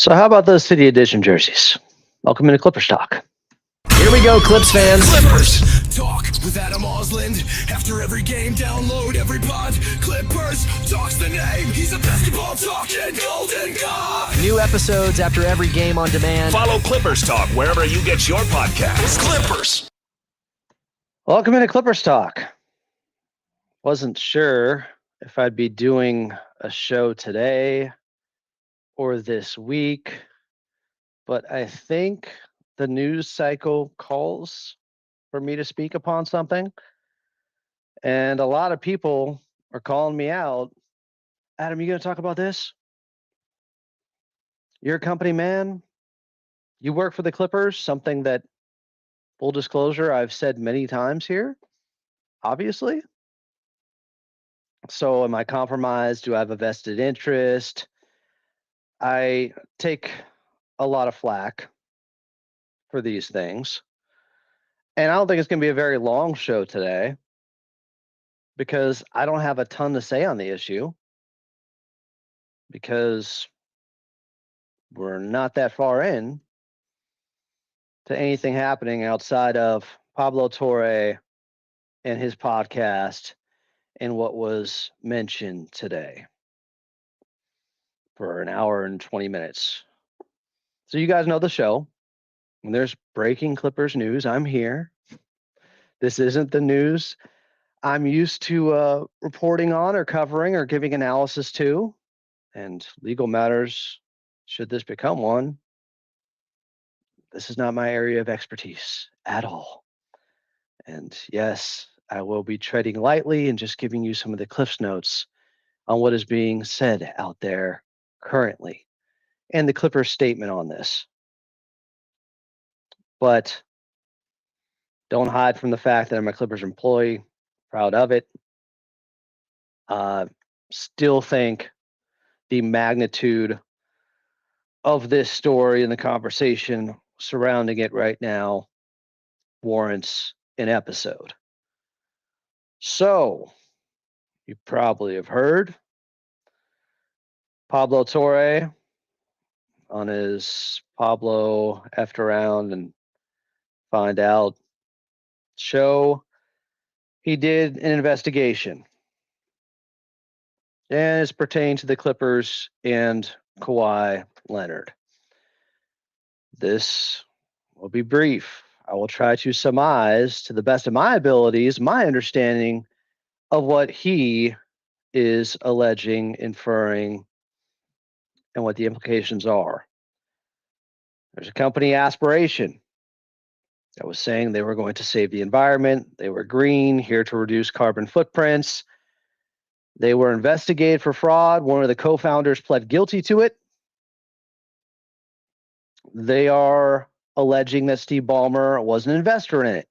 So how about those City Edition jerseys? Welcome into Clippers Talk. Here we go, Clips fans. Clippers talk with Adam Osland. After every game, download every pod. Clippers talks the name. He's a basketball talking golden god. New episodes after every game on demand. Follow Clippers Talk wherever you get your podcasts. Clippers. Welcome into Clippers Talk. Wasn't sure if I'd be doing a show today or this week, but I think the news cycle calls for me to speak upon something. And a lot of people are calling me out. Adam, you going to talk about this? You're a company man. You work for the Clippers, something that, full disclosure, I've said many times here, obviously. So am I compromised? Do I have a vested interest? I take a lot of flack for these things. And I don't think it's going to be a very long show today because I don't have a ton to say on the issue because we're not that far in to anything happening outside of Pablo Torre and his podcast and what was mentioned today for an hour and 20 minutes. So you guys know the show. When there's breaking Clippers news, I'm here. This isn't the news I'm used to reporting on or covering or giving analysis to. And legal matters, should this become one, this is not my area of expertise at all. And yes, I will be treading lightly and just giving you some of the Cliffs notes on what is being said out there currently and the Clippers statement on this. But don't hide from the fact that I'm a Clippers employee, proud of it. Still think the magnitude of this story and the conversation surrounding it right now warrants an episode. So, you probably have heard Pablo Torre on his Pablo F'd Around and Find Out show. He did an investigation, and it's pertained to the Clippers and Kawhi Leonard. This will be brief. I will try to surmise, to the best of my abilities, my understanding of what he is alleging, inferring, and what the implications are. There's a company aspiration that was saying they were going to save the environment. They were green, here to reduce carbon footprints. They were investigated for fraud. One of the co-founders pled guilty to it. They are alleging that Steve Ballmer was an investor in it.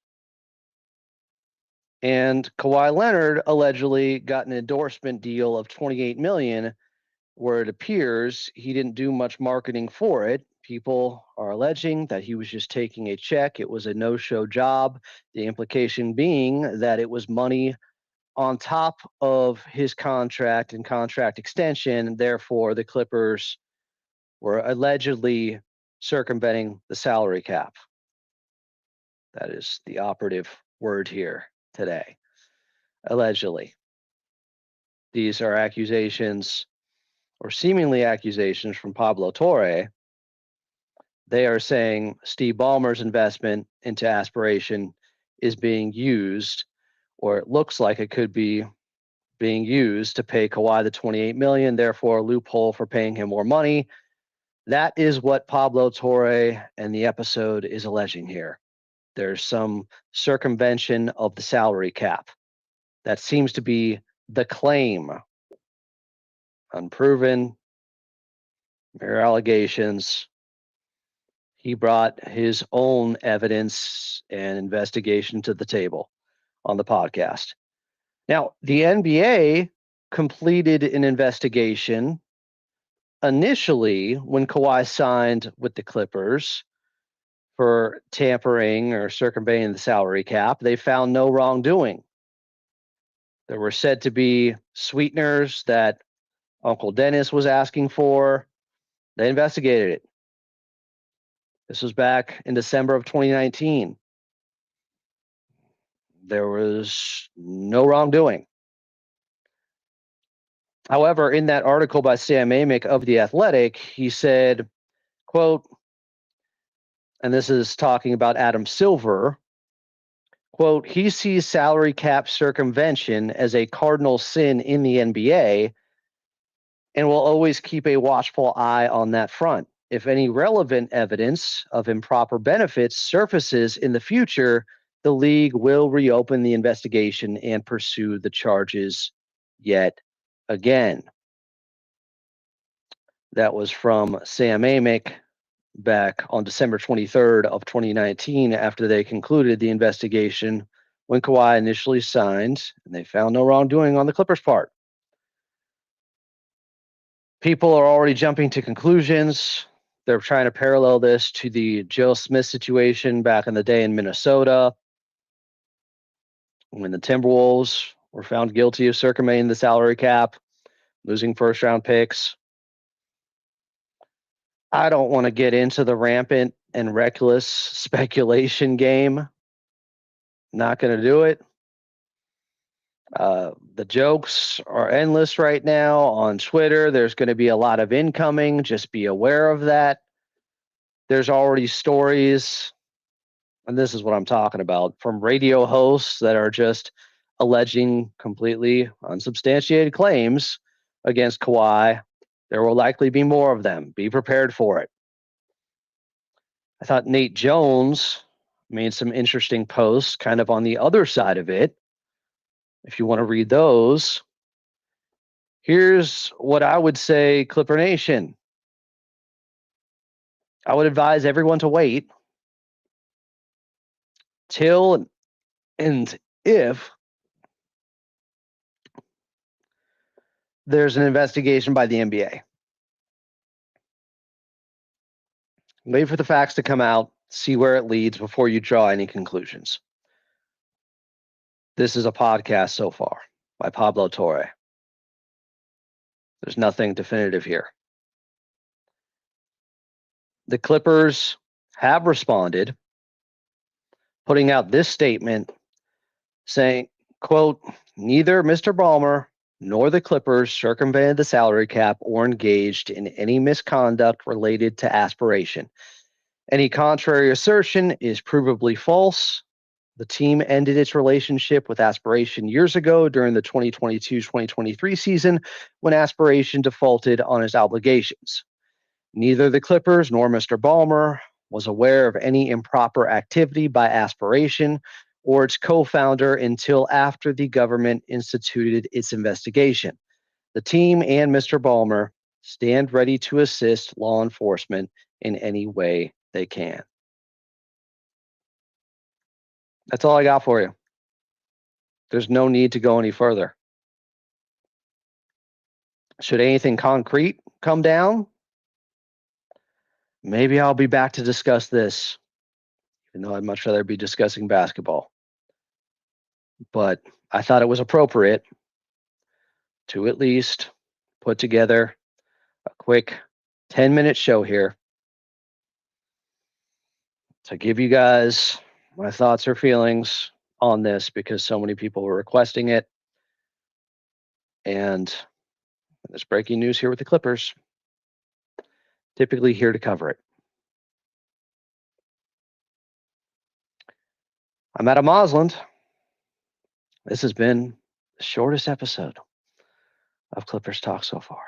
And Kawhi Leonard allegedly got an endorsement deal of $28 million, where it appears he didn't do much marketing for it. People are alleging that he was just taking a check. It was a no-show job. The implication being that it was money on top of his contract and contract extension. Therefore, the Clippers were allegedly circumventing the salary cap. That is the operative word here today. Allegedly. These are accusations, or seemingly accusations, from Pablo Torre. They are saying Steve Ballmer's investment into aspiration is being used, or it looks like it could be being used to pay Kawhi the $28 million, therefore a loophole for paying him more money. That is what Pablo Torre and the episode is alleging here. There's some circumvention of the salary cap. That seems to be the claim. Unproven, mere allegations. He brought his own evidence and investigation to the table on the podcast. Now, the NBA completed an investigation initially when Kawhi signed with the Clippers for tampering or circumventing the salary cap. They found no wrongdoing. There were said to be sweeteners that Uncle Dennis was asking for. They investigated it. This was back in December of 2019. There was no wrongdoing. However, in that article by Sam Amick of The Athletic, he said, quote, and this is talking about Adam Silver, quote, he sees salary cap circumvention as a cardinal sin in the NBA and will always keep a watchful eye on that front. If any relevant evidence of improper benefits surfaces in the future, the league will reopen the investigation and pursue the charges yet again. That was from Sam Amick back on December 23rd of 2019 after they concluded the investigation when Kawhi initially signed and they found no wrongdoing on the Clippers' part. People are already jumping to conclusions. They're trying to parallel this to the Joe Smith situation back in the day in Minnesota when the Timberwolves were found guilty of circumventing the salary cap, losing first-round picks. I don't want to get into the rampant and reckless speculation game. Not going to do it. The jokes are endless right now on Twitter. There's going to be a lot of incoming. Just be aware of that. There's already stories, and this is what I'm talking about, from radio hosts that are just alleging completely unsubstantiated claims against Kawhi. There will likely be more of them. Be prepared for it. I thought Nate Jones made some interesting posts kind of on the other side of it. If you want to read those, here's what I would say, Clipper Nation. I would advise everyone to wait till and if there's an investigation by the NBA. Wait for the facts to come out, see where it leads before you draw any conclusions. This is a podcast so far by Pablo Torre. There's nothing definitive here. The Clippers have responded, putting out this statement saying, quote, neither Mr. Ballmer nor the Clippers circumvented the salary cap or engaged in any misconduct related to aspiration. Any contrary assertion is provably false. The team ended its relationship with Aspiration years ago during the 2022-2023 season when Aspiration defaulted on his obligations. Neither the Clippers nor Mr. Ballmer was aware of any improper activity by Aspiration or its co-founder until after the government instituted its investigation. The team and Mr. Ballmer stand ready to assist law enforcement in any way they can. That's all I got for you. There's no need to go any further. Should anything concrete come down, maybe I'll be back to discuss this, even though I'd much rather be discussing basketball. But I thought it was appropriate to at least put together a quick 10-minute show here to give you guys my thoughts or feelings on this because so many people were requesting it. And there's breaking news here with the Clippers. Typically here to cover it. I'm Adam Osland. This has been the shortest episode of Clippers Talk so far.